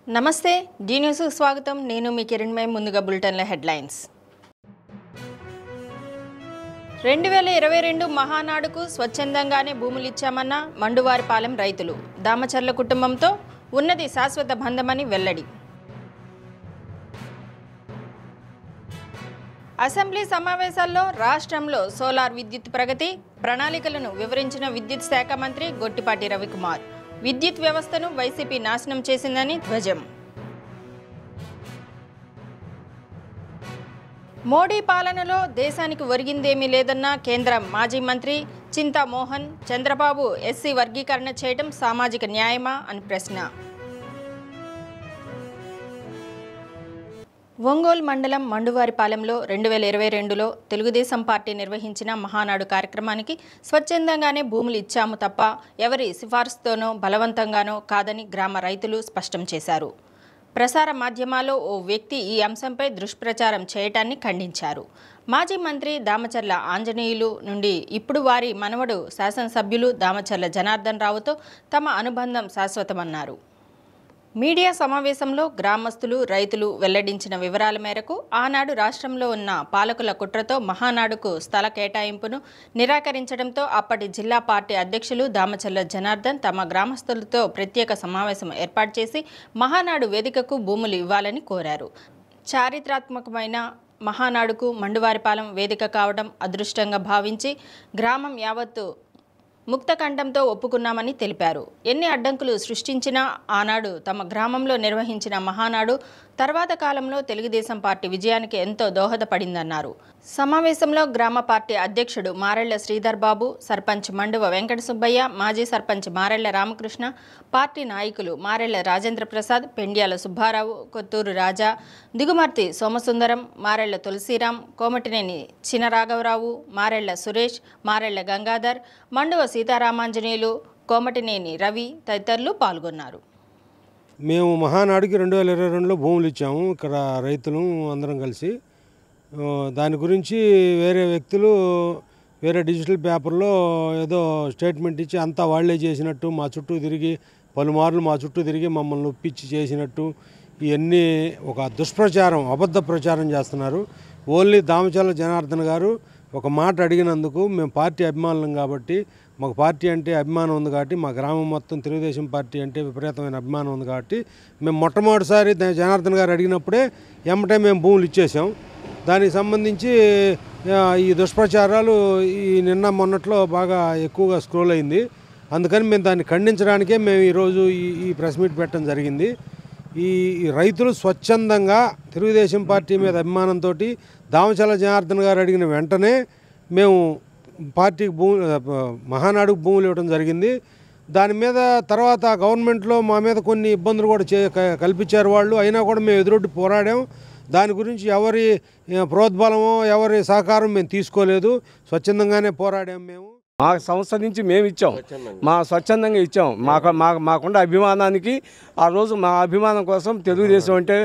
నమస్తే D news కు స్వాగతం నేను మీ కిరణ్మయ ముందుగా బులెటిన్ల హెడ్లైన్స్ 2022 మహానాడుకు స్వచ్ఛందంగానే భూములు ఇచ్చామన్న మండువారిపాలెం రైతులు దామచర్ల కుటుంబంతో ఉన్నది శాశ్వత బంధమని వెల్లడి అసెంబ్లీ సమావేశాల్లో రాష్ట్రంలో సోలార్ విద్యుత్ ప్రగతి ప్రణాళికలను వివరించిన విద్యుత్ శాఖ మంత్రి గొట్టిపాటి రవికుమార్ విద్యుత్ వ్యవస్థను వైసీపీ నాశనం చేసిందని ధ్వజం మోడీ పాలనలో దేశానికి ఒరిగిందేమీ లేదన్న కేంద్ర మాజీ మంత్రి చింతా మోహన్ చంద్రబాబు ఎస్సీ వర్గీకరణ చేయడం సామాజిక న్యాయమా అని ప్రశ్న ఒంగోలు మండలం మండువారిపాలెంలో 2022లో తెలుగుదేశం పార్టీ నిర్వహించిన మహానాడు కార్యక్రమానికి స్వచ్ఛందంగానే భూములు ఇచ్చాము తప్ప ఎవరి సిఫార్సుతోనో బలవంతంగానో కాదని గ్రామ రైతులు స్పష్టం చేశారు. ప్రసార మాధ్యమాల్లో ఓ వ్యక్తి ఈ అంశంపై దుష్ప్రచారం చేయటాన్ని ఖండించారు. మాజీ మంత్రి దామచర్ల ఆంజనేయులు నుండి ఇప్పుడు వారి మనవడు శాసనసభ్యులు దామచర్ల జనార్దన్ రావుతో తమ అనుబంధం శాశ్వతమన్నారు. మీడియా సమావేశంలో గ్రామస్తులు రైతులు వెల్లడించిన వివరాల మేరకు ఆనాడు రాష్ట్రంలో ఉన్న పాలకుల కుట్రతో మహానాడుకు స్థల కేటాయింపును నిరాకరించడంతో అప్పటి జిల్లా పార్టీ అధ్యక్షులు దామచర్ల జనార్దన్ తమ గ్రామస్తులతో ప్రత్యేక సమావేశం ఏర్పాటు చేసి మహానాడు వేదికకు భూములు ఇవ్వాలని కోరారు. చారిత్రాత్మకమైన మహానాడుకు మండువారిపాలెం వేదిక కావడం అదృష్టంగా భావించి గ్రామం యావత్తు ముక్తకంఠంతో ఒప్పుకున్నామని తెలిపారు. ఎన్ని అడ్డంకులు సృష్టించినా ఆనాడు తమ గ్రామంలో నిర్వహించిన మహానాడు తర్వాత కాలంలో తెలుగుదేశం పార్టీ విజయానికి ఎంతో దోహదపడిందన్నారు. సమావేశంలో గ్రామ పార్టీ అధ్యక్షుడు మారెళ్ల శ్రీధర్ బాబు, సర్పంచ్ మండువ వెంకట సుబ్బయ్య, మాజీ సర్పంచ్ మారెళ్ల రామకృష్ణ, పార్టీ నాయకులు మారెళ్ల రాజేంద్ర ప్రసాద్, పెండ్యాల సుబ్బారావు, కొత్తూరు రాజా, దిగుమర్తి సోమసుందరం, మారెళ్ల తులసిరాం, కోమటినేని చినరాఘవరావు, మారెళ్ల సురేష్, మారెళ్ల గంగాధర్, మండువ సీతారామాంజనేయులు, కోమటినేని రవి తదితరులు పాల్గొన్నారు. మేము మహానాడుకి 2022లో భూములు ఇచ్చాము. ఇక్కడ రైతులు అందరం కలిసి దాని గురించి వేరే వ్యక్తులు వేరే డిజిటల్ పేపర్లో ఏదో స్టేట్మెంట్ ఇచ్చి అంతా వాళ్లే చేసినట్టు మా చుట్టూ తిరిగి పలుమార్లు మా చుట్టూ తిరిగి మమ్మల్ని ఒప్పించి చేసినట్టు ఇవన్నీ ఒక దుష్ప్రచారం, అబద్ధ ప్రచారం చేస్తున్నారు. ఓన్లీ దామచర్ల జనార్దన్ గారు ఒక మాట అడిగినందుకు మేము పార్టీ అభిమానులం కాబట్టి, మాకు పార్టీ అంటే అభిమానం ఉంది కాబట్టి, మా గ్రామం మొత్తం తెలుగుదేశం పార్టీ అంటే విపరీతమైన అభిమానం ఉంది కాబట్టి మేము మొట్టమొదటిసారి జనార్దన్ గారు అడిగినప్పుడే ఎమ్మటే మేము భూములు ఇచ్చేసాం. దానికి సంబంధించి ఈ దుష్ప్రచారాలు ఈ నిన్న మొన్నట్లో బాగా ఎక్కువగా స్క్రోల్ అయింది. అందుకని మేము దాన్ని ఖండించడానికే మేము ఈరోజు ఈ ప్రెస్ మీట్ పెట్టడం జరిగింది. ఈ రైతులు స్వచ్ఛందంగా తెలుగుదేశం పార్టీ మీద అభిమానంతో దామచర్ల జనార్దన్ గారు అడిగిన వెంటనే మేము పార్టీకి మహానాడుకు భూములు ఇవ్వడం జరిగింది. దాని మీద తర్వాత గవర్నమెంట్లో మా మీద కొన్ని ఇబ్బందులు కూడా కల్పించారు వాళ్ళు. అయినా కూడా మేము ఎదురొడ్డి పోరాడాం. దాని గురించి ఎవరి ప్రోద్బలమో ఎవరి సహకారం మేము తీసుకోలేదు. స్వచ్ఛందంగానే పోరాడాం. మేము మా సంస్థ నుంచి మేము ఇచ్చాం, మా స్వచ్ఛందంగా ఇచ్చాం. మాకున్న అభిమానానికి ఆ రోజు మా అభిమానం కోసం తెలుగుదేశం అంటే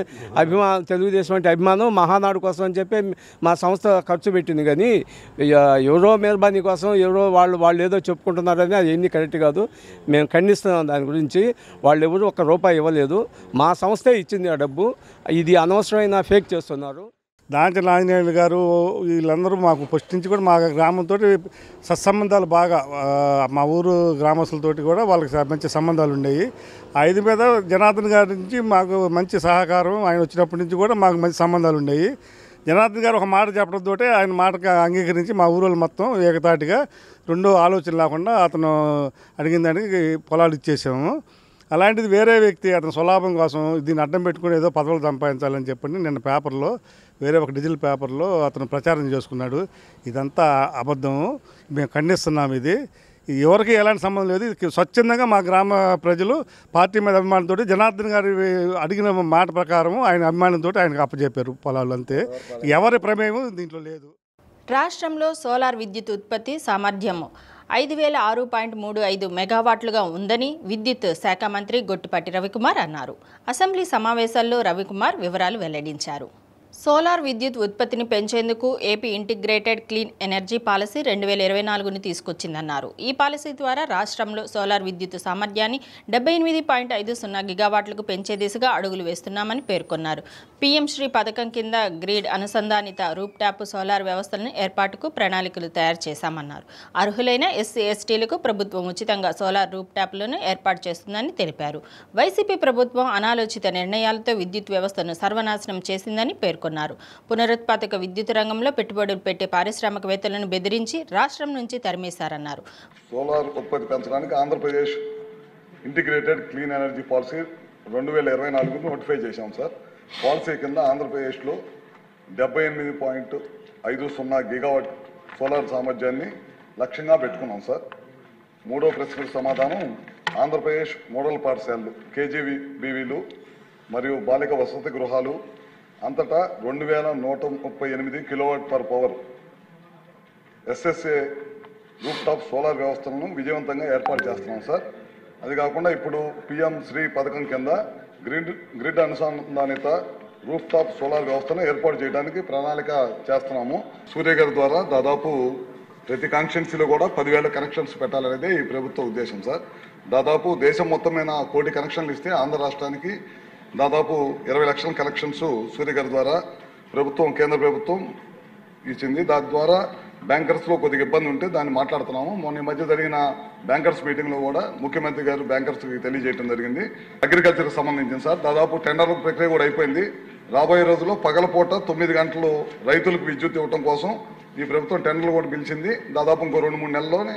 అభిమానం మహానాడు కోసం అని చెప్పి మా సంస్థ ఖర్చు పెట్టింది. కానీ ఎవరో మెహర్బానీ కోసం ఎవరో వాళ్ళు ఏదో చెప్పుకుంటున్నారని అది ఎన్ని కరెక్ట్ కాదు. మేము ఖండిస్తున్నాం దాని గురించి. వాళ్ళు ఎవరు ఒక్క రూపాయి ఇవ్వలేదు, మా సంస్థే ఇచ్చింది ఆ డబ్బు. ఇది అనవసరమైన ఫేక్ చేస్తున్నారు. దామచర్ల ఆంజనేయులు గారు వీళ్ళందరూ మాకు ఫస్ట్ నుంచి కూడా మా గ్రామంతో సత్సంబంధాలు బాగా, మా ఊరు గ్రామస్తులతోటి కూడా వాళ్ళకి మంచి సంబంధాలు ఉండేవి. ఐదు మీద జనార్దన్ గారి నుంచి మాకు మంచి సహకారం, ఆయన వచ్చినప్పటి నుంచి కూడా మాకు మంచి సంబంధాలు ఉండేవి. జనార్దన్ గారు ఒక మాట చెప్పడంతో ఆయన మాటకు అంగీకరించి మా ఊరు మొత్తం ఏకతాటిగా రెండో ఆలోచన లేకుండా అతను అడిగిన దానికి పొలాలు ఇచ్చేసాము. అలాంటిది వేరే వ్యక్తి అతను స్వలాభం కోసం దీన్ని అడ్డం పెట్టుకుని ఏదో పదవులు సంపాదించాలని చెప్పండి నిన్న పేపర్లో, వేరే ఒక డిజిటల్ పేపర్లో అతను ప్రచారం చేసుకున్నాడు. ఇదంతా అబద్ధం. మేము ఖండిస్తున్నాం. ఇది ఎవరికి ఎలాంటి సంబంధం లేదు. ఇది స్వచ్ఛందంగా మా గ్రామ ప్రజలు పార్టీ మీద అభిమానంతో జనార్దన్ గారి అడిగిన మాట ప్రకారం ఆయన అభిమానంతో ఆయనకు అప్పచెప్పారు పొలాలు. అంతే, ఎవరి ప్రమేయం దీంట్లో లేదు. రాష్ట్రంలో సోలార్ విద్యుత్ ఉత్పత్తి సామర్థ్యం 5006.35 మెగావాట్లుగా ఉందని విద్యుత్ శాఖ మంత్రి గొట్టిపాటి రవికుమార్ అన్నారు. అసెంబ్లీ సమావేశాల్లో రవికుమార్ వివరాలు వెల్లడించారు. సోలార్ విద్యుత్ ఉత్పత్తిని పెంచేందుకు AP integrated clean energy policy 2024ను తీసుకొచ్చిందన్నారు. ఈ పాలసీ ద్వారా రాష్ట్రంలో సోలార్ విద్యుత్ సామర్థ్యాన్ని 78.50 గిగావాట్లకు పెంచే దిశగా అడుగులు వేస్తున్నామని పేర్కొన్నారు. పీఎం శ్రీ పథకం కింద గ్రిడ్ అనుసంధానిత రూప్ టాప్ సోలార్ వ్యవస్థలను ఏర్పాటుకు ప్రణాళికలు తయారు చేశామన్నారు. అర్హులైన ఎస్సీ ఎస్టీలకు ప్రభుత్వం ఉచితంగా సోలార్ రూప్ టాప్లను ఏర్పాటు చేస్తుందని తెలిపారు. వైసీపీ ప్రభుత్వం అనాలోచిత నిర్ణయాలతో విద్యుత్ వ్యవస్థను సర్వనాశనం చేసిందని పేర్కొన్నారు. పునరుత్పాదక విద్యుత్ రంగంలో పెట్టుబడులు పెట్టే పారిశ్రామికవేత్తలను బెదిరించి రాష్ట్రం నుంచి తరిమేశారన్నారు. సోలార్ ఉత్పత్తి పెంచడానికి Andhra Pradesh integrated clean energy policy 2024 notify చేశాం సార్. పాలసీ కింద ఆంధ్రప్రదేశ్లో 78.50 గిగావాట్ సోలార్ సామర్థ్యాన్ని లక్ష్యంగా పెట్టుకున్నాం సార్. మూడో ప్రశ్నకు సమాధానం ఆంధ్రప్రదేశ్ మోడల్ పాఠశాలలు కేజీబీవీలు మరియు బాలిక వసతి గృహాలు అంతటా 2138 kilowatt per power SSA roof top solar వ్యవస్థలను విజయవంతంగా ఏర్పాటు చేస్తున్నాం సార్. అది కాకుండా ఇప్పుడు పీఎం శ్రీ పథకం కింద గ్రిడ్ అనుసంధానిత రూప్ టాప్ సోలార్ వ్యవస్థను ఏర్పాటు చేయడానికి ప్రణాళిక చేస్తున్నాము. సూర్యగారి ద్వారా దాదాపు ప్రతి కాన్స్టిట్యున్సీలో కూడా 10,000 కనెక్షన్స్ పెట్టాలనేదే ఈ ప్రభుత్వ ఉద్దేశం సార్. దాదాపు దేశం మొత్తం మీద 1 కోటి కనెక్షన్లు ఇస్తే ఆంధ్ర రాష్ట్రానికి దాదాపు 20 లక్షల కలెక్షన్స్ సూర్యగారి ద్వారా కేంద్ర ప్రభుత్వం ఇచ్చింది. దాని ద్వారా బ్యాంకర్స్లో కొద్దిగా ఇబ్బంది ఉంటే దాన్ని మాట్లాడుతున్నాము. మొన్న మధ్య జరిగిన బ్యాంకర్స్ మీటింగ్లో కూడా ముఖ్యమంత్రి గారు బ్యాంకర్స్కి తెలియజేయడం జరిగింది. అగ్రికల్చర్కి సంబంధించింది సార్. దాదాపు టెండర్ల ప్రక్రియ కూడా అయిపోయింది. రాబోయే రోజుల్లో పగలపూట 9 గంటలు రైతులకు విద్యుత్ ఇవ్వడం కోసం ఈ ప్రభుత్వం టెండర్లు కూడా పిలిచింది. దాదాపు ఇంకో 2-3 నెలల్లోనే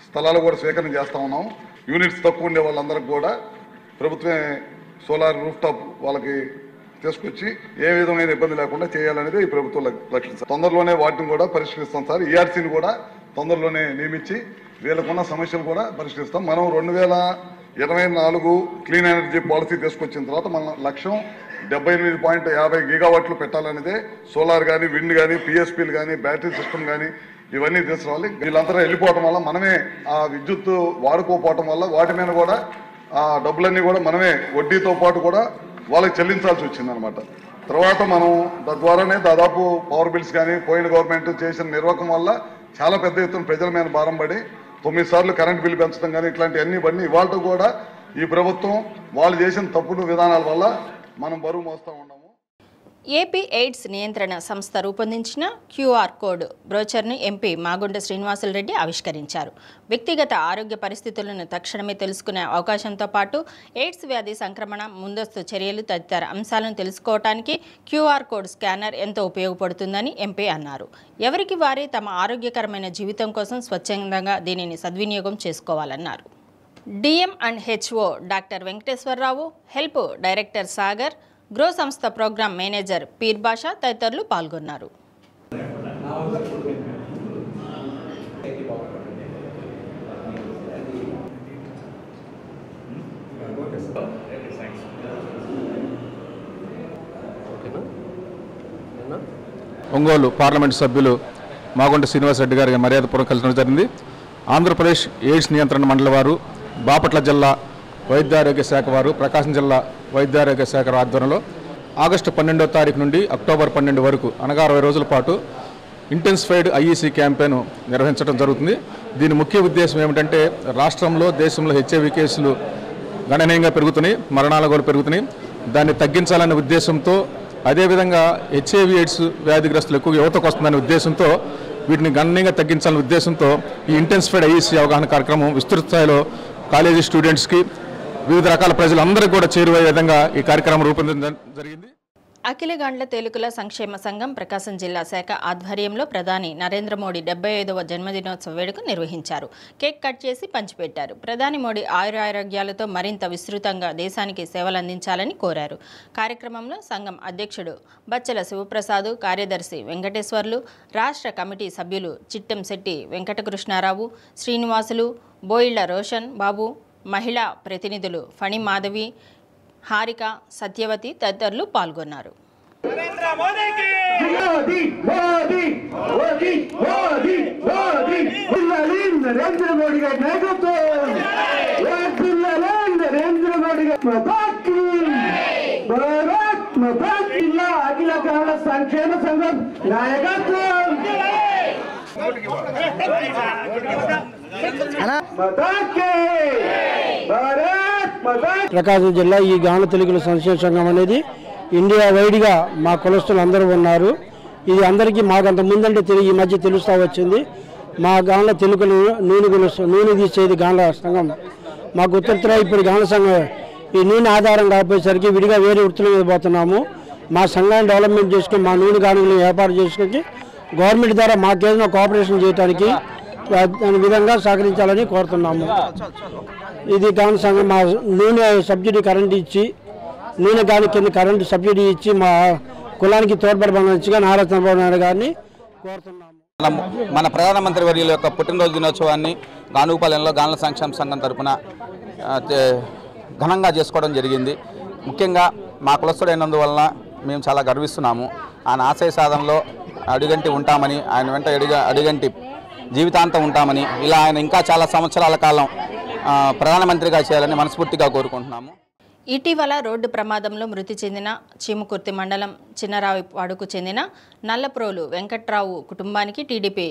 స్థలాలు కూడా స్వీకరణ చేస్తా ఉన్నాం. యూనిట్స్ తక్కువ ఉండే వాళ్ళందరికీ కూడా ప్రభుత్వమే సోలార్ రూఫ్ టాప్ వాళ్ళకి తీసుకొచ్చి ఏ విధమైన ఇబ్బంది లేకుండా చేయాలనేది ఈ ప్రభుత్వం లక్ష్యం సార్. తొందరలోనే వాటిని కూడా పరిష్కరిస్తాం సార్. ఈఆర్సీని కూడా తొందరలోనే నియమించి వీళ్ళకున్న సమస్యలు కూడా పరిష్కరిస్తాం. మనం 2024 క్లీన్ ఎనర్జీ పాలసీ తీసుకొచ్చిన తర్వాత మన లక్ష్యం 78.50 గిగావాట్లు పెట్టాలనేదే. సోలార్ కానీ, విండ్ కానీ, పిఎస్పీలు కానీ, బ్యాటరీ సిస్టమ్ కానీ ఇవన్నీ తీసుకురావాలి. వీళ్ళంతా వెళ్ళిపోవటం వల్ల మనమే ఆ విద్యుత్ వాడుకోపోవటం వల్ల వాటి మీద కూడా ఆ డబ్బులన్నీ కూడా మనమే వడ్డీతో పాటు కూడా వాళ్ళకి చెల్లించాల్సి వచ్చిందనమాట. తర్వాత మనం తద్వారానే దాదాపు పవర్ బిల్స్ కానీ పోయిన గవర్నమెంట్ చేసిన నిర్వాహకం వల్ల చాలా పెద్ద ఎత్తున ప్రజల మీద భారం పడి 9 సార్లు కరెంట్ బిల్లు పెంచడం కానీ ఇట్లాంటివన్నీ ఇవాళ కూడా ఈ ప్రభుత్వం వాళ్ళు చేసిన తప్పుడు విధానాల వల్ల మనం బరువు మోస్తూ ఉన్నాము. ఏపీ ఎయిడ్స్ నియంత్రణ సంస్థ రూపొందించిన క్యూఆర్ కోడ్ బ్రోచర్ను ఎంపీ మాగుంట శ్రీనివాసులరెడ్డి ఆవిష్కరించారు. వ్యక్తిగత ఆరోగ్య పరిస్థితులను తక్షణమే తెలుసుకునే అవకాశంతో పాటు ఎయిడ్స్ వ్యాధి సంక్రమణ, ముందస్తు చర్యలు తదితర అంశాలను తెలుసుకోవడానికి క్యూఆర్ కోడ్ స్కానర్ ఎంతో ఉపయోగపడుతుందని ఎంపీ అన్నారు. ఎవరికి వారే తమ ఆరోగ్యకరమైన జీవితం కోసం స్వచ్ఛందంగా దీనిని సద్వినియోగం చేసుకోవాలన్నారు. DM and HO doctor Venkateswararao, help director Sagar, grow సంస్థ ప్రోగ్రామ్ మేనేజర్ పీర్ బాషా తదితరులు పాల్గొన్నారు. ఒంగోలు పార్లమెంటు సభ్యులు మాగుంట శ్రీనివాసరెడ్డి గారికి మర్యాదపూర్వకం కలిసడం జరిగింది. ఆంధ్రప్రదేశ్ ఎయిడ్స్ నియంత్రణ మండలి వారు, బాపట్ల జిల్లా వైద్యారోగ్య శాఖ వారు, ప్రకాశం జిల్లా వైద్యారోగ్య శాఖ ఆధ్వర్యంలో ఆగస్టు 12వ తారీఖు నుండి అక్టోబర్ 12 వరకు అనగా 60 రోజుల పాటు ఇంటెన్సిఫైడ్ ఐఈసీ క్యాంపెయిన్ నిర్వహించడం జరుగుతుంది. దీని ముఖ్య ఉద్దేశం ఏమిటంటే రాష్ట్రంలో, దేశంలో హెచ్ఐవి కేసులు గణనీయంగా పెరుగుతున్నాయి, మరణాలు కూడా పెరుగుతున్నాయి. దాన్ని తగ్గించాలనే ఉద్దేశంతో, అదేవిధంగా హెచ్ఐవి ఎయిడ్స్ వ్యాధిగ్రస్తులు ఎక్కువ యువతకు వస్తుందనే ఉద్దేశంతో, వీటిని గణనీయంగా తగ్గించాలనే ఉద్దేశంతో ఈ ఇంటెన్సిఫైడ్ ఐఈసీ అవగాహన కార్యక్రమం విస్తృత స్థాయిలో కాలేజీ స్టూడెంట్స్కి, వివిధ రకాల ప్రజలందరికీ కూడా చేరువయ్యే విధంగా ఈ కార్యక్రమం రూపొందించడం జరిగింది. అఖిల గాండ్ల తేలుకుల సంక్షేమ సంఘం ప్రకాశం జిల్లా శాఖ ఆధ్వర్యంలో ప్రధాని నరేంద్ర మోడీ 75వ జన్మదినోత్సవ వేడుక నిర్వహించారు. కేక్ కట్ చేసి పంచిపెట్టారు. ప్రధాని మోడీ ఆయురారోగ్యాలతో మరింత విస్తృతంగా దేశానికి సేవలందించాలని కోరారు. కార్యక్రమంలో సంఘం అధ్యక్షుడు బచ్చల శివప్రసాద్, కార్యదర్శి వెంకటేశ్వర్లు, రాష్ట్ర కమిటీ సభ్యులు చిట్టంశెట్టి వెంకటకృష్ణారావు, శ్రీనివాసులు, బోయిళ్ల రోషన్ బాబు, మహిళా ప్రతినిధులు ఫణి మాధవి, హారిక, సత్యవతి తదితరులు పాల్గొన్నారు. అఖిల గాన సంక్షేమ సంఘం నాయకత్వం ప్రకాశం జిల్లా ఈ గాన తెలుగుల సంక్షేమ సంఘం అనేది ఇండియా వైడ్గా మా కులస్తులు అందరూ ఉన్నారు. ఇది అందరికీ మాకు అంత ముందంటే ఈ మధ్య తెలుస్తూ వచ్చింది. మా గాన తెలుగులు నూనె తీసేది గాన సంఘం. మాకు ఉత్తర ఇప్పుడు గాన సంఘం ఈ నూనె ఆధారం కాకపోయేసరికి విడిగా వేరే వృత్తుల మీద పోతున్నాము. మా సంఘాన్ని డెవలప్మెంట్ చేసుకుని మా నూనె గానుగులను ఏర్పాటు చేసుకుని గవర్నమెంట్ ద్వారా మాకేదైనా కోఆపరేషన్ చేయడానికి దాని విధంగా సహకరించాలని కోరుతున్నాము. ఇది గాన సంఘం మా నూనె సబ్సిడీ కరెంట్ ఇచ్చి నూనె గాని కింద కరెంటు సబ్సిడీ ఇచ్చి మా కులానికి తోడ్పడమనిగా నారా చంద్రబాబు నాయుడు గారిని కోరుతున్నాము. మన ప్రధానమంత్రి వర్యుల యొక్క పుట్టినరోజు దినోత్సవాన్ని గానుగుపాలెంలో గానుల సంక్షేమ సంఘం తరఫున ఘనంగా చేసుకోవడం జరిగింది. ముఖ్యంగా మా కులస్తుడైనందువలన మేము చాలా గర్విస్తున్నాము. ఆయన ఆశయ సాధనలో అడుగంటి ఉంటామని, ఆయన వెంట అడుగంటి జీవితాంతం ఉంటామని, ఇలా ఆయన ఇంకా చాలా సంవత్సరాల కాలం ప్రధానమంత్రిగా చేయాలని మనస్ఫూర్తిగా కోరుకుంటున్నాము. ఇటీవల రోడ్డు ప్రమాదంలో మృతి చెందిన చీముకుర్తి మండలం చిన్నరావిపాడుకు చెందిన నల్లప్రోలు వెంకట్రావు కుటుంబానికి టీడీపీ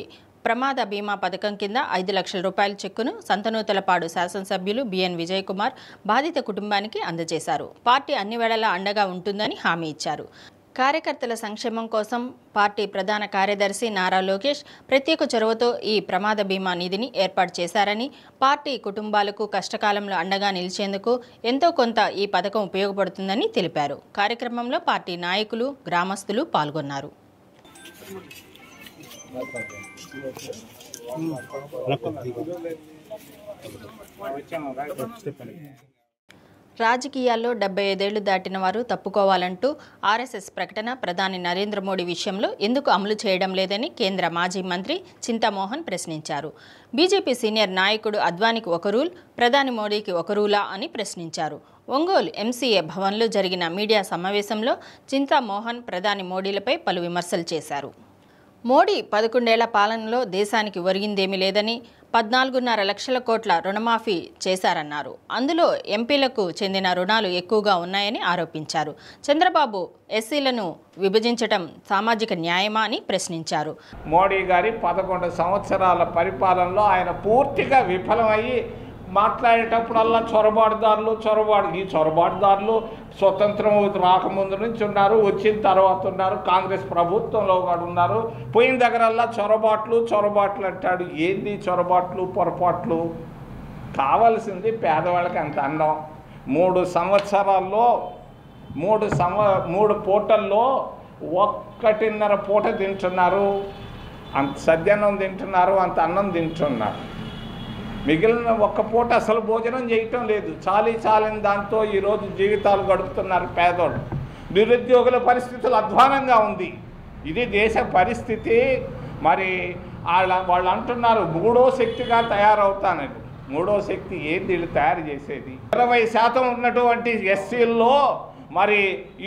ప్రమాద బీమా పథకం కింద 5 లక్షల రూపాయల చెక్కును సంతనూతలపాడు శాసనసభ్యులు బిఎన్ విజయ్ కుమార్ బాధిత కుటుంబానికి అందజేశారు. పార్టీ అన్ని వేళలా అండగా ఉంటుందని హామీ ఇచ్చారు. కార్యకర్తల సంక్షేమం కోసం పార్టీ ప్రధాన కార్యదర్శి నారా లోకేష్ ప్రత్యేక చొరవతో ఈ ప్రమాద బీమా నిధిని ఏర్పాటు చేశారని, పార్టీ కుటుంబాలకు కష్టకాలంలో అండగా నిలిచేందుకు ఎంతో కొంత ఈ పథకం ఉపయోగపడుతుందని తెలిపారు. కార్యక్రమంలో పార్టీ నాయకులు, గ్రామస్తులు పాల్గొన్నారు. రాజకీయాల్లో 75 ఏళ్లు దాటిన వారు తప్పుకోవాలంటూ ఆర్ఎస్ఎస్ ప్రకటన ప్రధాని నరేంద్ర మోడీ విషయంలో ఎందుకు అమలు చేయడం లేదని కేంద్ర మాజీ మంత్రి చింతామోహన్ ప్రశ్నించారు. బీజేపీ సీనియర్ నాయకుడు అద్వానీకి ఒక రూల్, ప్రధాని మోడీకి ఒక రూలా అని ప్రశ్నించారు. ఒంగోలు ఎంసీఏ భవన్లో జరిగిన మీడియా సమావేశంలో చింతామోహన్ ప్రధాని మోడీలపై పలు విమర్శలు చేశారు. మోడీ 11 ఏళ్ల పాలనలో దేశానికి ఒరిగిందేమీ లేదని, 14.5 లక్షల కోట్ల రుణమాఫీ చేశారన్నారు. అందులో ఎంపీలకు చెందిన రుణాలు ఎక్కువగా ఉన్నాయని ఆరోపించారు. చంద్రబాబు ఎస్సీలను విభజించడం సామాజిక న్యాయమా అని ప్రశ్నించారు. మోడీ గారి 11 సంవత్సరాల పరిపాలనలో ఆయన పూర్తిగా విఫలమయ్యి మాట్లాడేటప్పుడల్లా ఈ చొరబాటుదారులు స్వతంత్రం రాకముందు నుంచి ఉన్నారు, వచ్చిన తర్వాత ఉన్నారు, కాంగ్రెస్ ప్రభుత్వంలో కూడా ఉన్నారు. పోయిన దగ్గరల్లా చొరబాట్లు అంటాడు. ఏంది చొరబాట్లు, పొరపాట్లు? కావాల్సింది పేదవాళ్ళకి అంత అన్నం. 3 సంవత్సరాల్లో 3 పూటల్లో 1.5 పూట తింటున్నారు. అంత సద్యాన్నం తింటున్నారు, అంత అన్నం తింటున్నారు. మిగిలిన 1 పూట అసలు భోజనం చేయటం లేదు. చాలని దాంతో ఈరోజు జీవితాలు గడుపుతున్నారు పేదోళ్ళు. నిరుద్యోగుల పరిస్థితులు అధ్వానంగా ఉంది. ఇది దేశ పరిస్థితి. మరి వాళ్ళు అంటున్నారు 3వ శక్తిగా తయారవుతానని. 3వ శక్తి ఏంది వీళ్ళు తయారు చేసేది? 20% ఉన్నటువంటి ఎస్సీల్లో మరి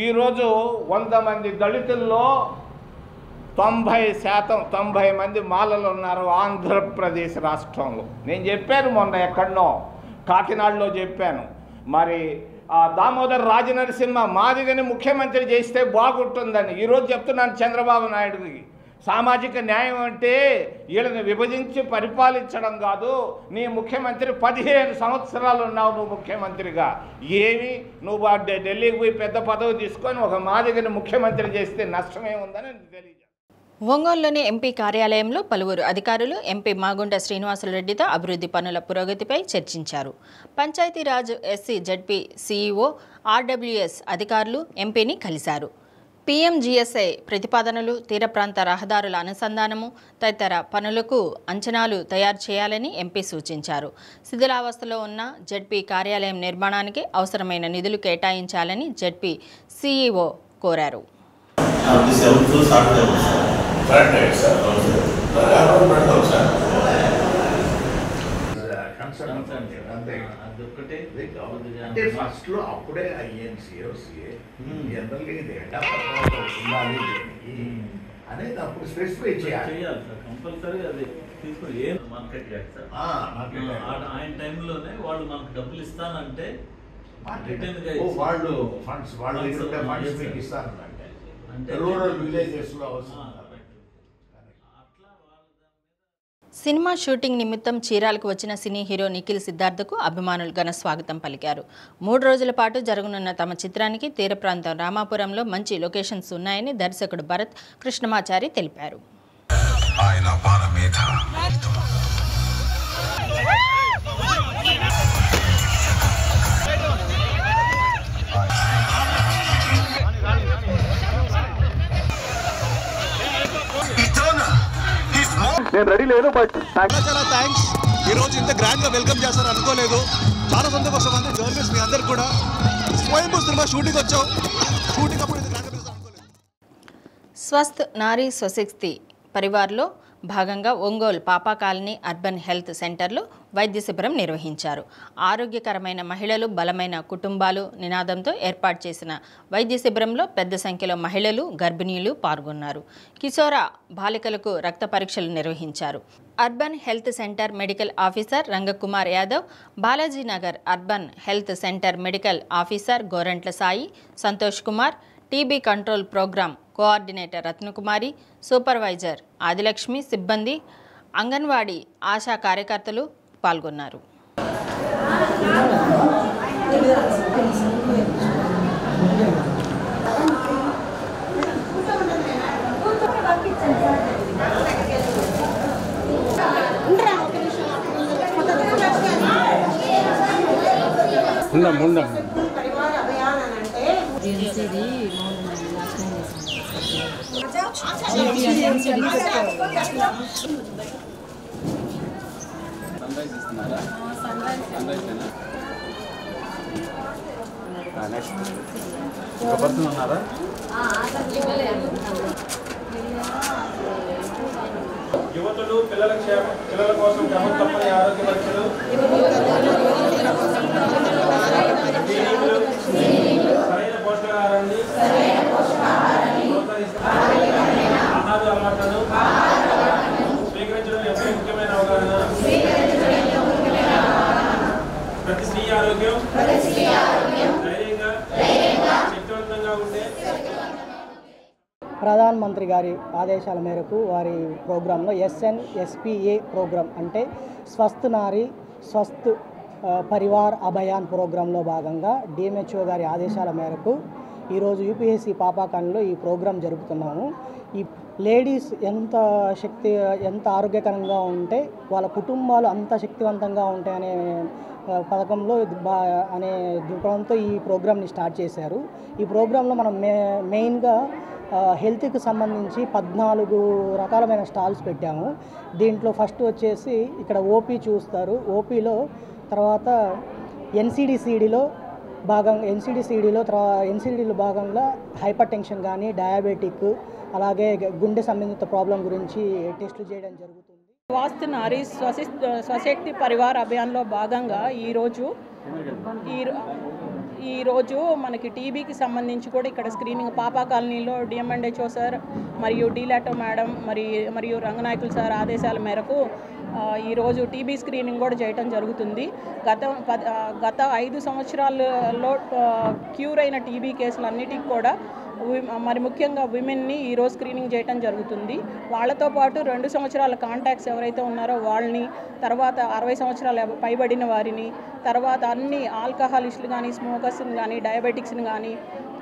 ఈరోజు 100 మంది దళితుల్లో 90 మంది మాలలు ఉన్నారు ఆంధ్రప్రదేశ్ రాష్ట్రంలో. నేను చెప్పాను మొన్న ఎక్కడనో కాకినాడలో చెప్పాను. మరి దామోదర్ రాజనరసింహ మాదిగని ముఖ్యమంత్రి చేస్తే బాగుంటుందని ఈరోజు చెప్తున్నాను చంద్రబాబు నాయుడుకి. సామాజిక న్యాయం అంటే వీళ్ళని విభజించి పరిపాలించడం కాదు. నీ ముఖ్యమంత్రి 15 సంవత్సరాలు ఉన్నావు నువ్వు ముఖ్యమంత్రిగా. ఏమి నువ్వు ఢిల్లీకి పోయి పెద్ద పదవి తీసుకొని ఒక మాదిగని ముఖ్యమంత్రి చేస్తే నష్టమే ఉందని తెలియజేస్తాను. ఒంగోలులోని ఎంపీ కార్యాలయంలో పలువురు అధికారులు ఎంపీ మాగుంట శ్రీనివాసులరెడ్డితో అభివృద్ధి పనుల పురోగతిపై చర్చించారు. Panchayati Raj SC ZP CEO RWS అధికారులు ఎంపీని కలిశారు. పీఎంజీఎస్ఐ ప్రతిపాదనలు, తీర ప్రాంత రహదారుల అనుసంధానము తదితర పనులకు అంచనాలు తయారు చేయాలని ఎంపీ సూచించారు. శిథిలావస్థలో ఉన్న జడ్పీ కార్యాలయం నిర్మాణానికి అవసరమైన నిధులు కేటాయించాలని జడ్పీ సీఈఓ కోరారు. ఫస్ట్ లో అప్పుడే అనేది అప్పుడు స్పెసిఫై చేయాలి. కంపల్సరీగా అది తీసుకొని ఏం మార్కెట్ చేయాలి సార్. ఆయన టైంలోనే వాళ్ళు మనకు డబ్బులు ఇస్తానంటే వాళ్ళు ఫండ్స్ మీకు ఇస్తారంటే రూరల్ విలేజెస్లో అవసరం. సినిమా షూటింగ్ నిమిత్తం చీరాలకు వచ్చిన సినీ హీరో నిఖిల్ సిద్ధార్థకు అభిమానులు ఘన స్వాగతం పలికారు. 3 రోజుల పాటు జరగనున్న తమ చిత్రానికి తీర ప్రాంతం రామాపురంలో మంచి లొకేషన్స్ ఉన్నాయని దర్శకుడు భరత్ కృష్ణమాచారి తెలిపారు. నేను రెడీ లేను, బట్ చాలా థ్యాంక్స్. ఈరోజు ఇంత గ్రాండ్గా వెల్కమ్ చేస్తారు అనుకోలేదు. చాలా సంతోషం ఉంది జర్నలిస్ట్ మీ అందరు కూడా. స్వయంభూ సినిమా షూటింగ్ వచ్చాం, షూటింగ్ అప్పుడు ఇంత గ్రాండ్గా అనుకోలేదు. స్వస్థ్ నారీ స్వశక్తి పరివార్లో భాగంగా ఒంగోలు పాపా కాలనీ అర్బన్ హెల్త్ సెంటర్లో వైద్య శిబిరం నిర్వహించారు. ఆరోగ్యకరమైన మహిళలు బలమైన కుటుంబాలు నినాదంతో ఏర్పాటు చేసిన వైద్య శిబిరంలో పెద్ద సంఖ్యలో మహిళలు గర్భిణీలు పాల్గొన్నారు. కిశోర బాలికలకు రక్త పరీక్షలు నిర్వహించారు. Urban health centre medical officer Rangakumar Yadav, Balajinagar urban health centre medical officer Gorantla Sai, Santosh Kumar, TB control programme coordinator Ratnakumari, supervisor Adilakshmi, సిబ్బంది, అంగన్వాడీ ఆశా కార్యకర్తలు పాల్గొన్నారు. యువతులు పిల్లల కోసం క్రమం తప్పని ఆరోగ్య పరీక్షలు, సరైన పోషకాహారాన్ని, ఆహార అలవాట్లను స్వీకరించడం ఎంతో ముఖ్యమైన అవగాహన. ప్రతి స్త్రీ ఆరోగ్యం ధైర్యంగా శక్తివంతంగా ఉంటే ప్రధానమంత్రి గారి ఆదేశాల మేరకు వారి ప్రోగ్రాంలో SNSPA ప్రోగ్రాం అంటే స్వస్థ్ నారీ స్వస్థ్ పరివార్ అభియాన్ ప్రోగ్రాంలో భాగంగా DMHO గారి ఆదేశాల మేరకు ఈరోజు UPSC పాపాకాన్లో ఈ ప్రోగ్రాం జరుపుతున్నాము. ఈ లేడీస్ ఎంత ఆరోగ్యకరంగా ఉంటే వాళ్ళ కుటుంబాలు అంత శక్తివంతంగా ఉంటాయనే పథకంలో అనే దృక్పథంతో ఈ ప్రోగ్రామ్ని స్టార్ట్ చేశారు. ఈ ప్రోగ్రాంలో మనం మెయిన్గా హెల్త్కి సంబంధించి 14 రకాలమైన స్టాల్స్ పెట్టాము. దీంట్లో ఫస్ట్ వచ్చేసి ఇక్కడ ఓపీ చూస్తారు. ఓపీలో తర్వాత NCD-CDలో భాగంగా హైపర్ టెన్షన్ కానీ డయాబెటిక్ అలాగే గుండె సంబంధిత ప్రాబ్లం గురించి టెస్టులు చేయడం జరుగుతుంది. స్వస్థ్ నారీ స్వశక్తి పరివార్ అభియాన్లో భాగంగా ఈరోజు మనకి టీబీకి సంబంధించి కూడా ఇక్కడ స్క్రీనింగ్ పాపా కాలనీలో DMHO సార్ మరియు డీలాటో మేడం మరియు రంగనాయకులు సార్ ఆదేశాల మేరకు ఈరోజు టీబీ స్క్రీనింగ్ కూడా చేయటం జరుగుతుంది. గత 5 సంవత్సరాలలో క్యూర్ అయిన టీబీ కేసులన్నిటికీ కూడా మరి ముఖ్యంగా విమెన్ని ఈరోజు స్క్రీనింగ్ చేయటం జరుగుతుంది. వాళ్ళతో పాటు 2 సంవత్సరాల కాంటాక్ట్స్ ఎవరైతే ఉన్నారో వాళ్ళని, తర్వాత 60 సంవత్సరాల పైబడిన వారిని, తర్వాత అన్ని ఆల్కహాలిస్టులు కానీ స్మోకర్స్ని కానీ డయాబెటిక్స్ని కానీ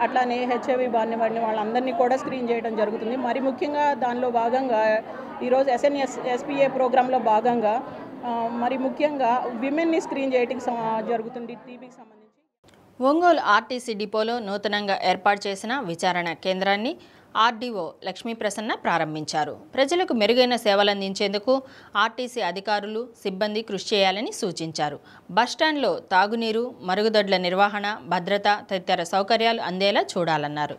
అట్లానే HIV బారిన పడిన వాళ్ళందరినీ కూడా స్క్రీన్ చేయడం జరుగుతుంది. మరి ముఖ్యంగా దానిలో భాగంగా ఈరోజు SNSPA ప్రోగ్రాంలో భాగంగా మరి ముఖ్యంగా విమెన్ని స్క్రీన్ చేయడం జరుగుతుంది టీబీకి సంబంధించి. ఒంగోలు ఆర్టీసీ డిపోలో నూతనంగా ఏర్పాటు చేసిన విచారణ కేంద్రాన్ని ఆర్డీఓ లక్ష్మీప్రసన్న ప్రారంభించారు. ప్రజలకు మెరుగైన సేవలందించేందుకు ఆర్టీసీ అధికారులు సిబ్బంది కృషి చేయాలని సూచించారు. బస్టాండ్లో తాగునీరు, మరుగుదొడ్ల నిర్వహణ, భద్రత తదితర సౌకర్యాలు అందేలా చూడాలన్నారు.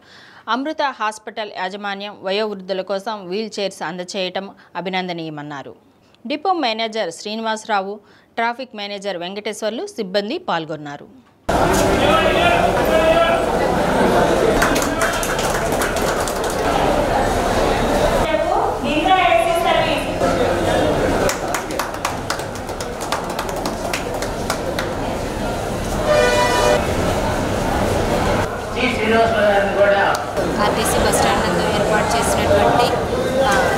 అమృత హాస్పిటల్ యాజమాన్యం వయోవృద్ధుల కోసం వీల్ చైర్స్ అందచేయటం అభినందనీయమన్నారు. Depot manager Srinivasarao, traffic manager Venkateswarlu సిబ్బంది పాల్గొన్నారు. శ్రీనివాసరావు గారిని కూడా ఆర్టీసీ బస్టాండ్ నందు ఏర్పాటు చేసినటువంటి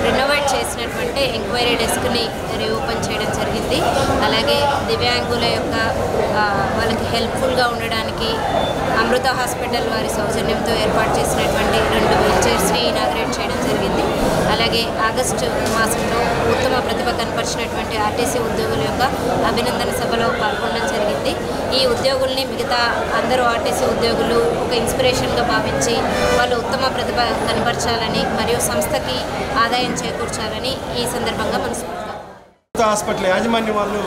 రెనోవేట్ చేసినటువంటి ఎంక్వైరీ డెస్క్ని రీఓపెన్ చేయడం జరిగింది. అలాగే దివ్యాంగుల యొక్క వాళ్ళకి హెల్ప్ఫుల్గా ఉండడానికి అమృత హాస్పిటల్ వారి సౌజన్యంతో ఏర్పాటు చేసినటువంటి 2 వీల్ చైర్స్ని ఇనాగ్రేట్ చేయడం జరిగింది. అలాగే ఆగస్టు మాసంలో ఉత్తమ ప్రతిభ కనపరిచినటువంటి ఆర్టీసీ ఉద్యోగుల యొక్క అభినందన సభలో పాల్గొనడం జరిగింది. ఈ ఉద్యోగుల్ని మిగతా అందరూ ఆర్టీసీ ఉద్యోగులు ఒక ఇన్స్పిరేషన్గా భావించి వాళ్ళు ఉత్తమ ప్రతిభ కనపరచాలని మరియు సంస్థకి ఆదాయం చేకూర్చాలని ఈ సందర్భంగా మనస్ఫూర్తిగా హాస్పిటల్ యాజమాన్యం వాళ్ళు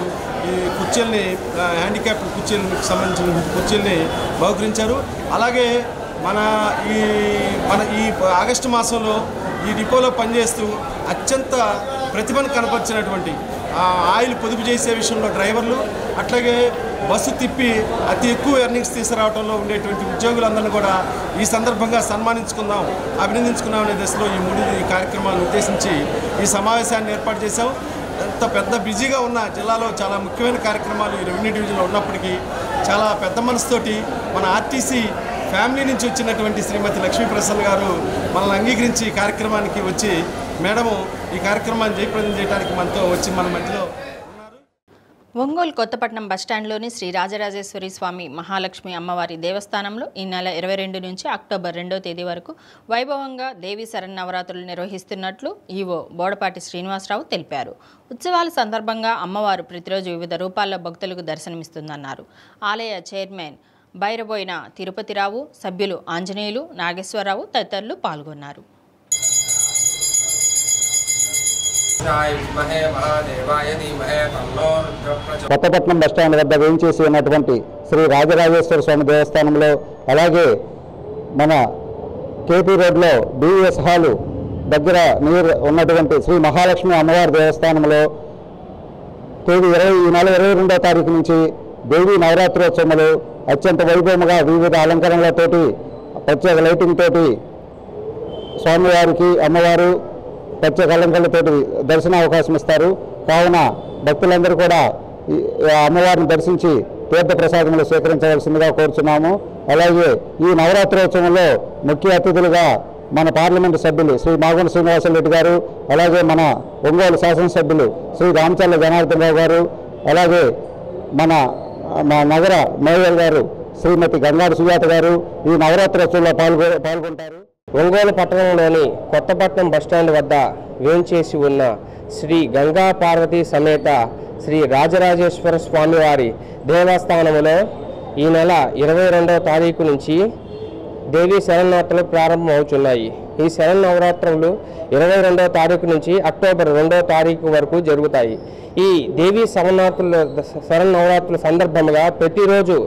ఈ కుర్చీల్ని హ్యాండిక్యాప్డ్ కుర్చీలకు సంబంధించిన కుర్చీల్ని బహుకరించారు. అలాగే మన ఈ ఆగస్టు మాసంలో ఈ డిపోలో పనిచేస్తూ అత్యంత ప్రతిభను కనపరిచినటువంటి ఆయిల్ పొదుపు చేసే విషయంలో డ్రైవర్లు, అట్లాగే బస్సు తిప్పి అతి ఎక్కువ ఎర్నింగ్స్ తీసుకురావడంలో ఉండేటువంటి ఉద్యోగులందరినీ కూడా ఈ సందర్భంగా సన్మానించుకుందాం, అభినందించుకుందాం అనే దశలో ఈ కార్యక్రమాలను ఉద్దేశించి ఈ సమావేశాన్ని ఏర్పాటు చేశాం. ఎంత పెద్ద బిజీగా ఉన్న జిల్లాలో చాలా ముఖ్యమైన కార్యక్రమాలు ఈ రెవెన్యూ డివిజన్లో ఉన్నప్పటికీ చాలా పెద్ద మనసుతోటి మన ఆర్టీసీ ఫ్యామిలీ నుంచి వచ్చినటువంటి శ్రీమతి లక్ష్మీ ప్రసన్న గారు మనల్ని అంగీకరించి ఈ కార్యక్రమానికి వచ్చి మేడము ఈ కార్యక్రమాన్ని జయప్రదం చేయడానికి మనతో వచ్చి మన మధ్యలో ఒంగోలు కొత్తపట్నం బస్టాండ్లోని శ్రీ రాజరాజేశ్వరి స్వామి మహాలక్ష్మి అమ్మవారి దేవస్థానంలో ఈ నెల 22 నుంచి అక్టోబర్ 2వ తేదీ వరకు వైభవంగా దేవీ శరన్నవరాత్రులు నిర్వహిస్తున్నట్లు ఈవో బోడపాటి శ్రీనివాసరావు తెలిపారు. ఉత్సవాల సందర్భంగా అమ్మవారు ప్రతిరోజు వివిధ రూపాల్లో భక్తులకు దర్శనమిస్తుందన్నారు. ఆలయ చైర్మన్ బైరబోయిన తిరుపతిరావు, సభ్యులు ఆంజనేయులు, నాగేశ్వరరావు తదితరులు పాల్గొన్నారు. కొత్తపట్నం బస్టాండ్ వద్ద వేయించేసి ఉన్నటువంటి శ్రీ రాజరాజేశ్వర స్వామి దేవస్థానంలో, అలాగే మన కేపీ రోడ్లో డివిఎస్ హాలు దగ్గర ఉన్నటువంటి శ్రీ మహాలక్ష్మి అమ్మవారి దేవస్థానంలో ఈ నెల 22వ తారీఖు నుంచి దేవీ నవరాత్రోత్సవములు అత్యంత వైభవముగా వివిధ అలంకరణలతోటి ప్రత్యేక లైటింగ్ తోటి స్వామివారికి అమ్మవారు ప్రత్యేక అలంకరణలతోటి దర్శన అవకాశం ఇస్తారు. కావున భక్తులందరూ కూడా అమ్మవారిని దర్శించి తీర్థ ప్రసాదములు స్వీకరించవలసిందిగా కోరుచున్నాము. అలాగే ఈ నవరాత్రోత్సవంలో ముఖ్య అతిథులుగా మన పార్లమెంటు సభ్యులు శ్రీ మాగుంట శ్రీనివాసరెడ్డి గారు, అలాగే మన ఒంగోలు శాసనసభ్యులు శ్రీ రామచల్ల జనార్దన్ రావు గారు, అలాగే మన నగర మేయర్ గారు శ్రీమతి గంగాడు సుజాత గారు ఈ నవరాత్రోత్సవంలో పాల్గొంటారు. ఒంగోలు పట్టణంలోని కొత్తపట్నం బస్టాండ్ వద్ద వేంచేసి ఉన్న శ్రీ గంగా పార్వతీ సమేత శ్రీ రాజరాజేశ్వర స్వామివారి దేవస్థానంలో ఈ నెల 22వ తారీఖు నుంచి దేవీ శరన్నవరాత్రులు ప్రారంభమవుతున్నాయి. ఈ శరన్నవరాత్రులు 22వ తారీఖు నుంచి అక్టోబర్ 2వ తారీఖు వరకు జరుగుతాయి. ఈ దేవీ శరన్నవరాత్రుల సందర్భంగా ప్రతిరోజు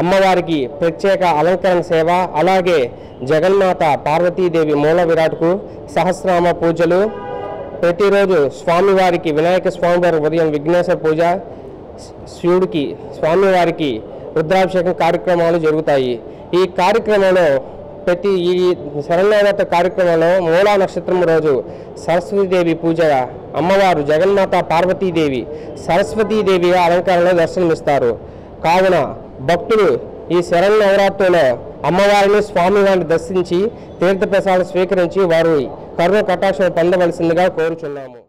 అమ్మవారికి ప్రత్యేక అలంకరణ సేవ, అలాగే జగన్మాత పార్వతీదేవి మూల విరాట్కు సహస్రనామ పూజలు, ప్రతిరోజు స్వామివారికి వినాయక స్వామివారి ఉదయం విఘ్నేశ్వర పూజ, శివుడికి స్వామివారికి రుద్రాభిషేకం కార్యక్రమాలు జరుగుతాయి. ఈ కార్యక్రమంలో ఈ శరన్నవరాత్రి కార్యక్రమంలో మూలా నక్షత్రం రోజు సరస్వతీదేవి పూజ, అమ్మవారు జగన్మాత పార్వతీదేవి సరస్వతీదేవిగా అలంకరణలో దర్శనమిస్తారు. కావున భక్తులు ఈ శరన్నవరాత్రిలో అమ్మవారిని స్వామివారిని దర్శించి తీర్థప్రసాదం స్వీకరించి వారు కరుణ కటాక్షం పొందవలసిందిగా కోరుచున్నాము.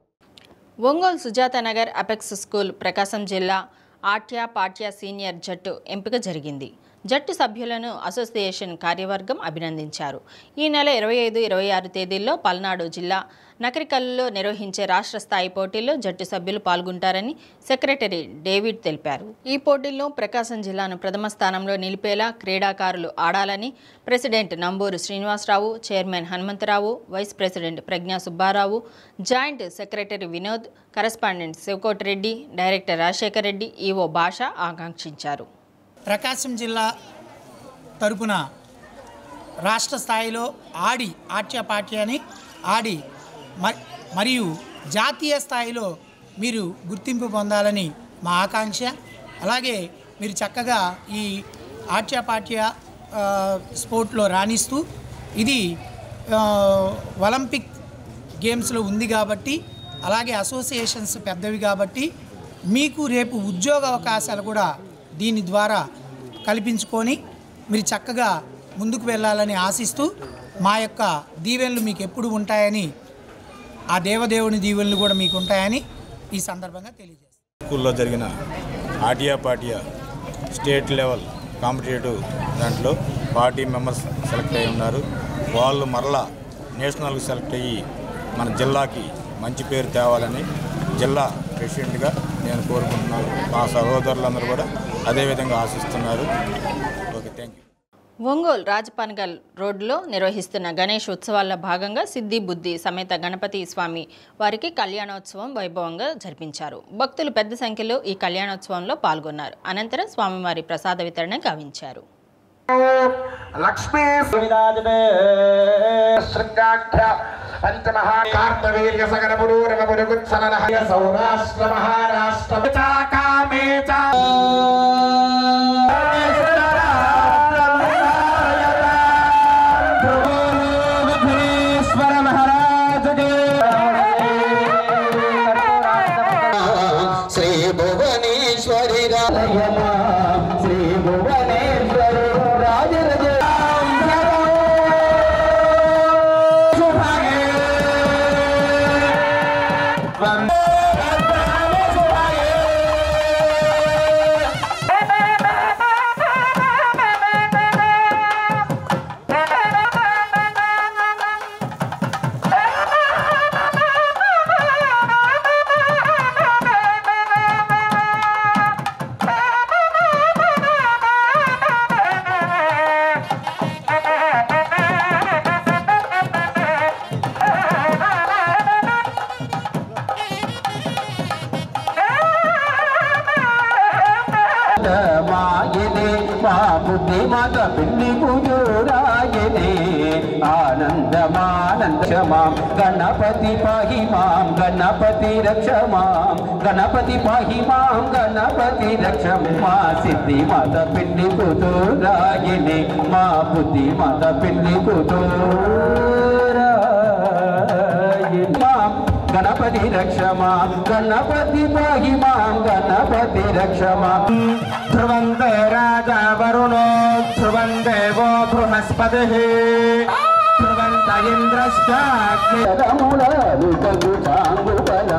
ఒంగోలు సుజాత నగర్ అపెక్స్ స్కూల్ ప్రకాశం జిల్లా ఆట్య పాట్య సీనియర్ జట్టు ఎంపిక జరిగింది. జట్టు సభ్యులను అసోసియేషన్ కార్యవర్గం అభినందించారు. ఈ నెల 25, 26 తేదీల్లో పల్నాడు జిల్లా నకరికల్లో నిర్వహించే రాష్ట్ర స్థాయి పోటీల్లో జట్టు సభ్యులు పాల్గొంటారని సెక్రటరీ డేవిడ్ తెలిపారు. ఈ పోటీల్లో ప్రకాశం జిల్లాను ప్రథమ స్థానంలో నిలిపేలా క్రీడాకారులు ఆడాలని president Namburu Srinivasarao, chairman Hanumantharao, vice president Pragna Subbarao, joint secretary Vinod, correspondent Sivakotireddy, director Rajasekhar Reddy, EO Basha ఆకాంక్షించారు. ప్రకాశం జిల్లా తరపున రాష్ట్ర స్థాయిలో ఆట్యపాట్యాన్ని ఆడి మరియు జాతీయ స్థాయిలో మీరు గుర్తింపు పొందాలని మా ఆకాంక్ష. అలాగే మీరు చక్కగా ఈ ఆట్యపాట్య స్పోర్ట్లో రాణిస్తూ ఇది ఒలింపిక్ గేమ్స్లో ఉంది కాబట్టి, అలాగే అసోసియేషన్స్ పెద్దవి కాబట్టి మీకు రేపు ఉద్యోగ అవకాశాలు కూడా దీని ద్వారా కల్పించుకొని మీరు చక్కగా ముందుకు వెళ్ళాలని ఆశిస్తూ మా యొక్క దీవెనలు మీకు ఎప్పుడు ఉంటాయని, ఆ దేవదేవుని దీవెనలు కూడా మీకు ఉంటాయని ఈ సందర్భంగా తెలియజేస్తాను. స్కూల్లో జరిగిన ఆటియా పాటియా స్టేట్ లెవెల్ కాంపిటేటివ్ దాంట్లో 40 మెంబర్స్ సెలెక్ట్ అయి ఉన్నారు. వాళ్ళు మరలా నేషనల్కి సెలెక్ట్ అయ్యి మన జిల్లాకి మంచి పేరు తేవాలని జిల్లా ప్రెసిడెంట్గా నేను కోరుకుంటున్నాను. మా సహోదరులందరూ కూడా అదేవిధంగా ఆశిస్తున్నారు. Okay, thank you. Ongole Rajapanagal రోడ్లో నిర్వహిస్తున్న గణేష్ ఉత్సవాల్లో భాగంగా సిద్ధి బుద్ధి సమేత గణపతి స్వామి వారికి కళ్యాణోత్సవం వైభవంగా జరిపించారు. భక్తులు పెద్ద సంఖ్యలో ఈ కళ్యాణోత్సవంలో పాల్గొన్నారు. అనంతరం స్వామివారి ప్రసాద వితరణ గావించారు. లక్ష్మీ శృంగాఢ్య పంచమహాకార్తవీర్య సగరపురూరవపురుగుత్సననహయ సౌరాష్ట్ర మహారాష్ట్ర కామేచ శ్రీ భువనేశ్వరి రాయమా శ్రీ భువనేశ్వరి రాజరజ మాత పిల్లి పూజోరాయనే ఆనందమానందమాం గణపతి పాహి మాం గణపతి రక్ష మాం గణపతి పాహి మాం గణపతి రక్ష మా సిద్ధి మాత పిల్లి పూజోరాయనే మా బుద్ధి మాత పిల్లి పూజోరాయనే మాం గణపతి రక్ష మాం గణపతి పాహి మాం గణపతి రక్ష మాం ధ్రువంతే రాజా వరుణో ధ్రువం దేవో బృహస్పతిః ధ్రువంత ఇంద్రశ్చాగ్నిరములు తగు చాంగుబల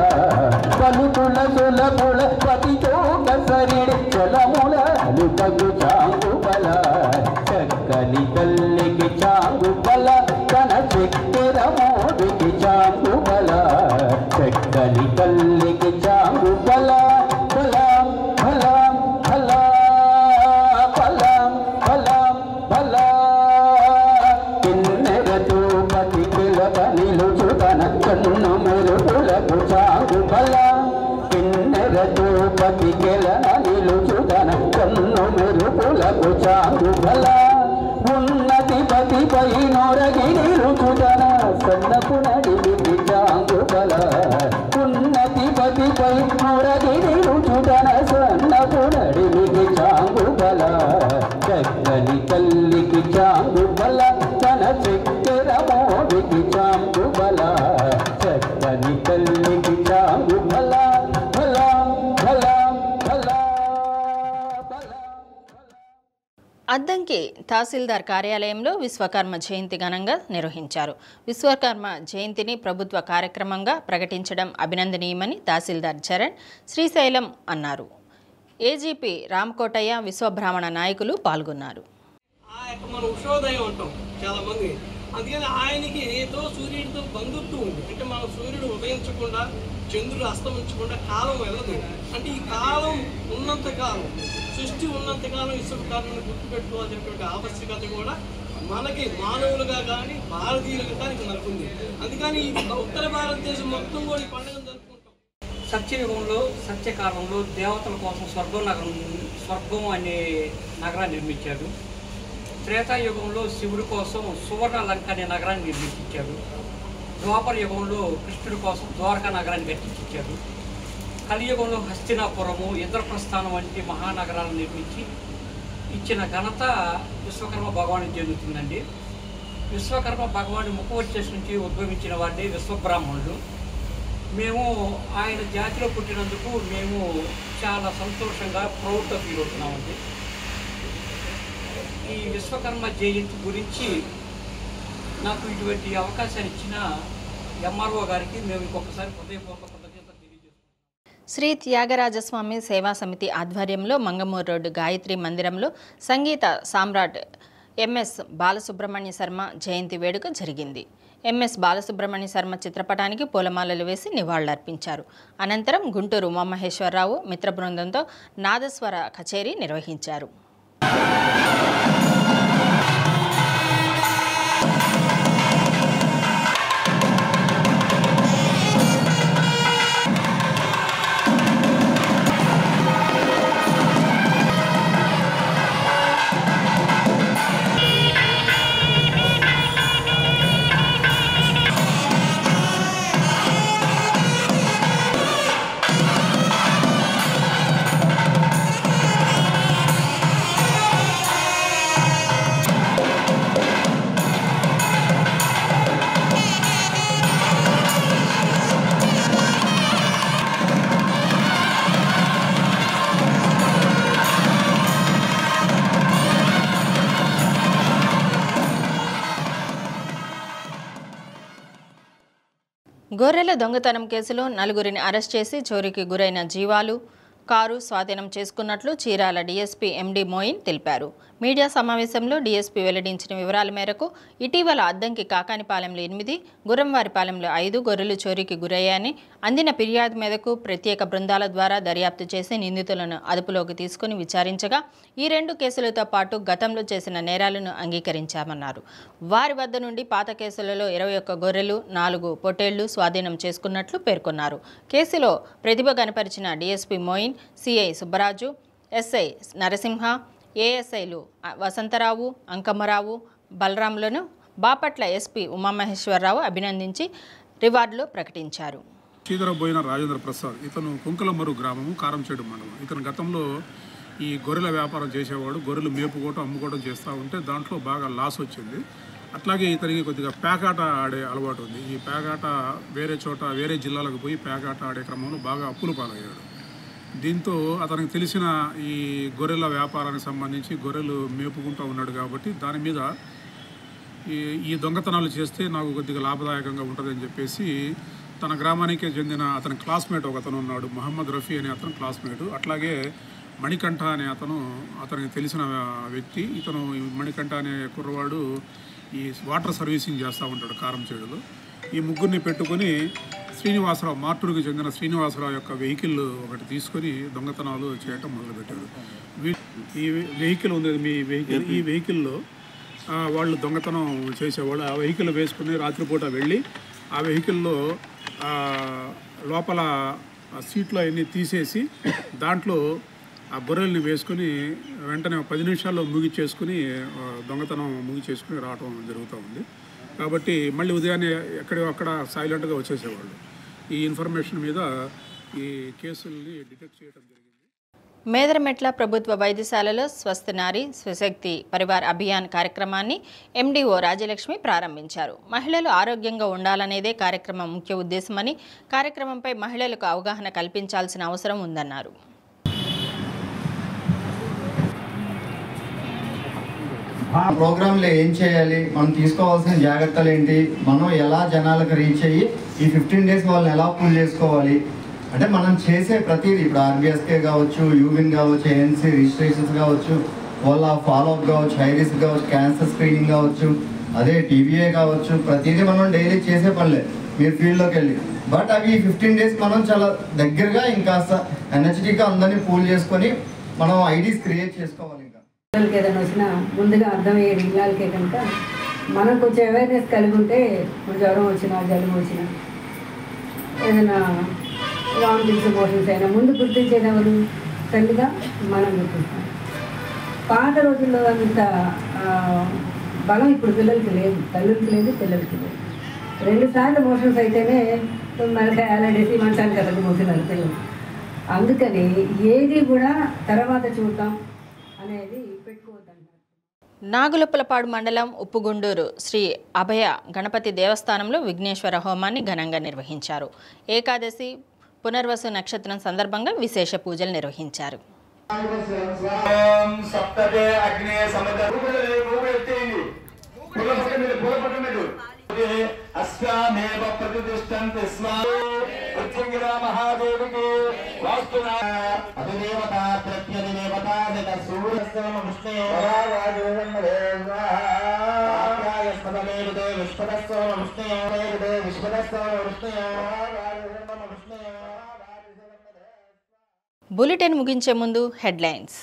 పలుకుల సులభుల పతి చోక సరిడి చలములు తగు చాంగుబల చక్కని తల్లికి చాంగుబల కన చెక్కెర మోడికి చాంగుబల చక్కని తల్లికి చాంగుబల బలం బలం కన్ను మెరుపులకు చాంగుబల కిన్నెర చూపతి కెలన నిలుచుదన కన్ను మెరుపులకు చాంగుబల ఉన్నతి పతిపై నొరగిరి రుచుదన సన్నపు నడిమికి చాంగుబల ఉన్నతి పతిపై నొరగిరి రుచుదన సన్నపు నడిమికి చాంగుబల చక్కని తల్లికి చాంగుబల తన చెక్కెర మోడికి చాంగుబల చక్కని తల్లికి చాంగుబల బల బల బల. అద్దంకి తహసీల్దార్ కార్యాలయంలో విశ్వకర్మ జయంతి ఘనంగా నిర్వహించారు. విశ్వకర్మ జయంతిని ప్రభుత్వ కార్యక్రమంగా ప్రకటించడం అభినందనీయమని తహసీల్దార్ చరణ్ శ్రీశైలం అన్నారు. ఏజీపీ రామకోటయ్య విశ్వబ్రాహ్మణ నాయకులు పాల్గొన్నారు. మనం ఉషోదయం అంటాం చాలా మంది, అందుకని ఆయనకి ఏదో సూర్యుడితో బంధుత్వం ఉంది. అంటే మన సూర్యుడు ఉదయించకుండా చంద్రుడు అస్తమించకుండా కాలం వెళ్ళదు. అంటే ఈ కాలం ఉన్నంతకాలం, సృష్టి ఉన్నంతకాలం విశ్వకర్మను గుర్తుపెట్టుకోవాల్సినటువంటి ఆవశ్యకత కూడా మనకి మానవులుగా కానీ భారతీయులుగా కానీ మనకుంది. అందుకని ఇది ఉత్తర భారతదేశం మొత్తం కూడా ఈ పండుగను జరుపుకుంటాం. సత్యయుగంలో సత్యకాలంలో దేవతల కోసం స్వర్గం అనే నగరాన్ని నిర్మించాడు. త్రేతాయుగంలో శివుడి కోసం సువర్ణ లంక అనే నగరాన్ని నిర్మించాడు. ద్వాపర యుగంలో కృష్ణుడి కోసం ద్వారకా నగరాన్ని కట్టించాడు. కలియుగంలో హస్తినాపురము, ఇంద్రప్రస్థానం వంటి మహానగరాలను నిర్మించి ఇచ్చిన ఘనత విశ్వకర్మ భగవానికి చెందుతుందండి. విశ్వకర్మ భగవాని ముఖవర్చస్ నుంచి ఉద్భవించిన వాడే విశ్వబ్రాహ్మణులు. మేము ఆయన జాతిలో పుట్టినందుకు మేము చాలా సంతోషంగా ప్రౌడ్గా ఫీల్ అవుతున్నామండి. ఈ విశ్వకర్మ జయంతి గురించి నాకు ఇటువంటి అవకాశాన్ని ఇచ్చిన ఎంఆర్ఓ గారికి మేము ఇంకొకసారి హృదయపూర్వక కృతజ్ఞతలు తెలియజేస్తున్నాం. శ్రీ త్యాగరాజస్వామి సేవా సమితి ఆధ్వర్యంలో మంగమూరు రోడ్డు గాయత్రి మందిరంలో సంగీత సామ్రాట్ ఎంఎస్ బాలసుబ్రహ్మణ్య శర్మ జయంతి వేడుక జరిగింది. ఎంఎస్ బాలసుబ్రహ్మణ్య శర్మ చిత్రపటానికి పూలమాలలు వేసి నివాళులర్పించారు. అనంతరం గుంటూరు ఉమామహేశ్వరరావు మిత్ర బృందంతో నాదస్వర కచేరీ నిర్వహించారు. గొర్రెల దొంగతనం కేసులో నలుగురిని అరెస్ట్ చేసి చోరీకి గురైన జీవాలు కారు స్వాధీనం చేసుకున్నట్లు చీరాల డీఎస్పీ ఎండి మోయిన్ తెలిపారు. మీడియా సమావేశంలో డీఎస్పీ వెల్లడించిన వివరాల మేరకు ఇటీవల అద్దంకి కాకానిపాలెంలో 8, గుర్రంవారిపాలెంలో 5 గొర్రెలు చోరీకి గురయ్యాయని అందిన ఫిర్యాదు మేరకు ప్రత్యేక బృందాల ద్వారా దర్యాప్తు చేసి నిందితులను అదుపులోకి తీసుకుని విచారించగా ఈ 2 కేసులతో పాటు గతంలో చేసిన నేరాలను అంగీకరించామన్నారు. వారి వద్ద నుండి పాత కేసులలో 21 గొర్రెలు 4 పొట్టేళ్లు స్వాధీనం చేసుకున్నట్లు పేర్కొన్నారు. కేసులో ప్రతిభ కనపరిచిన DSP Moin, CI Subbaraju, SI Narasimha, ఏఎస్ఐలు వసంతరావు, అంకమ్మరావు, బలరాంలను బాపట్ల ఎస్పీ ఉమామహేశ్వరరావు అభినందించి రివార్డులు ప్రకటించారు. శ్రీధరబోయిన రాజేంద్ర ప్రసాద్, ఇతను కుంకలమరు గ్రామము, కారంచేడు మండలం. ఇతను గతంలో ఈ గొర్రెల వ్యాపారం చేసేవాడు. గొర్రెలు మేపుకోవటం అమ్ముకోవడం చేస్తూ ఉంటే దాంట్లో బాగా లాస్ వచ్చింది. అట్లాగే ఇతనికి కొద్దిగా పేకాట ఆడే అలవాటు ఉంది. ఈ పేకాట వేరే జిల్లాలకు పోయి పేకాట ఆడే క్రమంలో బాగా అప్పులు పాలయ్యాడు. దీంతో అతనికి తెలిసిన ఈ గొర్రెల వ్యాపారానికి సంబంధించి గొర్రెలు మేపుకుంటూ ఉన్నాడు కాబట్టి దాని మీద ఈ దొంగతనాలు చేస్తే నాకు కొద్దిగా లాభదాయకంగా ఉంటుందని చెప్పేసి తన గ్రామానికే చెందిన అతని క్లాస్మేట్ ఒక అతను ఉన్నాడు, మహమ్మద్ రఫీ అనే అతను క్లాస్మేట్. అట్లాగే మణికంఠ అనే అతనికి తెలిసిన వ్యక్తి. ఇతను మణికంఠ అనే కుర్రవాడు ఈ వాటర్ సర్వీసింగ్ చేస్తూ ఉంటాడు కారంచేడులో. ఈ ముగ్గురిని పెట్టుకొని శ్రీనివాసరావు, మార్టూరుకి చెందిన శ్రీనివాసరావు యొక్క వెహికల్ ఒకటి తీసుకొని దొంగతనాలు చేయటం మొదలుపెట్టాడు. ఈ వెహికల్ ఉంది, మీ వెహికల్, ఈ వెహికల్లో వాళ్ళు దొంగతనం చేసేవాళ్ళు. ఆ వెహికల్ వేసుకుని రాత్రిపూట వెళ్ళి ఆ వెహికల్లో లోపల సీట్లో అన్నీ తీసేసి దాంట్లో ఆ గొర్రెల్ని వేసుకుని వెంటనే 10 నిమిషాల్లో ముగిచేసుకుని దొంగతనం ముగిచేసుకుని రావటం జరుగుతూ ఉంది. కాబట్టి మళ్ళీ ఉదయాన్నే అక్కడ సైలెంట్గా వచ్చేసేవాళ్ళు. ఈ ఇన్ఫర్మేషన్ మీద ఈ కేసుల్ని డిటెక్ట్ చేయడం జరిగింది. మేదరమెట్ల ప్రభుత్వ వైద్యశాలలో స్వస్థ నారి స్వశక్తి పరివార్ అభియాన్ కార్యక్రమాన్ని ఎండీఓ రాజలక్ష్మి ప్రారంభించారు. మహిళలు ఆరోగ్యంగా ఉండాలనేదే కార్యక్రమం ముఖ్య ఉద్దేశమని, కార్యక్రమంపై మహిళలకు అవగాహన కల్పించాల్సిన అవసరం ఉందన్నారు. ఆ ప్రోగ్రాంలో ఏం చేయాలి, మనం తీసుకోవాల్సిన జాగ్రత్తలు ఏంటి, మనం ఎలా జనాలకు రీచ్ అయ్యి ఈ 15 డేస్ వాళ్ళని ఎలా పుల్ చేసుకోవాలి అంటే మనం చేసే ప్రతిదీ, ఇప్పుడు ఆర్బీఎస్కే కావచ్చు, యూవిన్ కావచ్చు, ఏఎన్సీ రిజిస్ట్రేషన్స్ కావచ్చు, వాళ్ళ ఫాలోఅప్ కావచ్చు, హై రిస్క్ కావచ్చు, క్యాన్సర్ స్క్రీనింగ్ కావచ్చు, అదే టీబీఏ కావచ్చు, ప్రతిదీ మనం డైలీ చేసే పనులే మీరు ఫీల్డ్లోకి వెళ్ళి. బట్ అవి 15 డేస్ మనం చాలా దగ్గరగా ఇంకాస్త ఎనర్జెటిక్గా అందరినీ పూల్ చేసుకొని మనం ఐడీస్ క్రియేట్ చేసుకోవాలి. పిల్లలకి ఏదైనా వచ్చినా ముందుగా అర్థమయ్యేది పిల్లలకే కనుక మనం కొంచెం అవేర్నెస్ కలిగి ఉంటే జ్వరం వచ్చినా, జలుబు వచ్చినా, ఏదైనా వామిటింగ్స్, మోషన్స్ అయినా ముందు గుర్తించేది ఎవరు? తల్లిగా మనం గుర్తిస్తాం. పాత రోజుల్లో అంత బలం ఇప్పుడు పిల్లలకి లేదు, తల్లులకి లేదు, పిల్లలకి లేదు. 2 సార్లు మోషన్స్ అయితేనే మనకి అలాడేసి మంచానికి అతను మోసినారు పిల్లలు. అందుకని ఏది కూడా తర్వాత చూద్దాం అనేది పెట్టుకోవద్దంటారు. నాగులపులపాడు మండలం ఉప్పుగుండూరు శ్రీ అభయ గణపతి దేవస్థానంలో విఘ్నేశ్వర హోమాన్ని ఘనంగా నిర్వహించారు. ఏకాదశి పునర్వసు నక్షత్రం సందర్భంగా విశేష పూజలు నిర్వహించారు. సప్తదే అగ్నే సమద రూపేయండి పూలపట్ట మీద అస్యామేవ ప్రతిష్టంతి స్వామి మహాదేవికి వాస్తునా అధిదేవత ప్రత్యధిదేవత సూర్యస్తమ విష్ణయే విశ్వదస్తమ విష్ణయే విశ్వదస్తమ విష్ణయే. బులెటిన్ ముగించే ముందు హెడ్లైన్స్.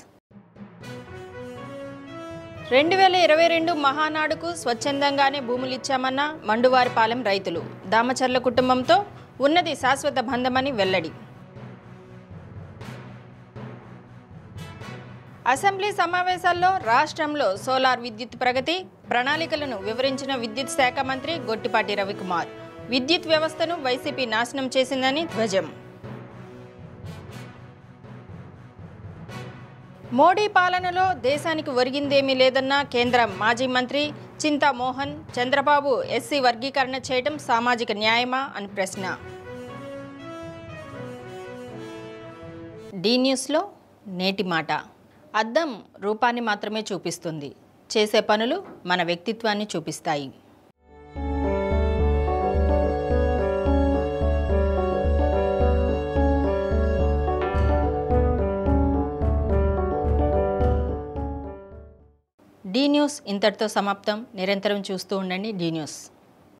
2022 మహానాడుకు స్వచ్ఛందంగానే భూములు ఇచ్చామన్న మండువారిపాలెం రైతులు. దామచర్ల కుటుంబంతో ఉన్నది శాశ్వత బంధమని వెల్లడి. అసెంబ్లీ సమావేశాల్లో రాష్ట్రంలో సోలార్ విద్యుత్ ప్రగతి ప్రణాళికలను వివరించిన విద్యుత్ శాఖ మంత్రి గొట్టిపాటి రవికుమార్. విద్యుత్ వ్యవస్థను వైసీపీ నాశనం చేసిందని ధ్వజం. మోడీ పాలనలో దేశానికి ఒరిగిందేమీ లేదన్న కేంద్ర మాజీ మంత్రి చింతామోహన్. చంద్రబాబు ఎస్సీ వర్గీకరణ చేయడం సామాజిక న్యాయమా అని ప్రశ్న. డి న్యూస్లో నేటి మాట. అద్దం రూపాన్ని మాత్రమే చూపిస్తుంది, చేసే పనులు మన వ్యక్తిత్వాన్ని చూపిస్తాయి. డి న్యూస్ ఇంతటితో సమాప్తం. నిరంతరం చూస్తూ ఉండండి డి న్యూస్.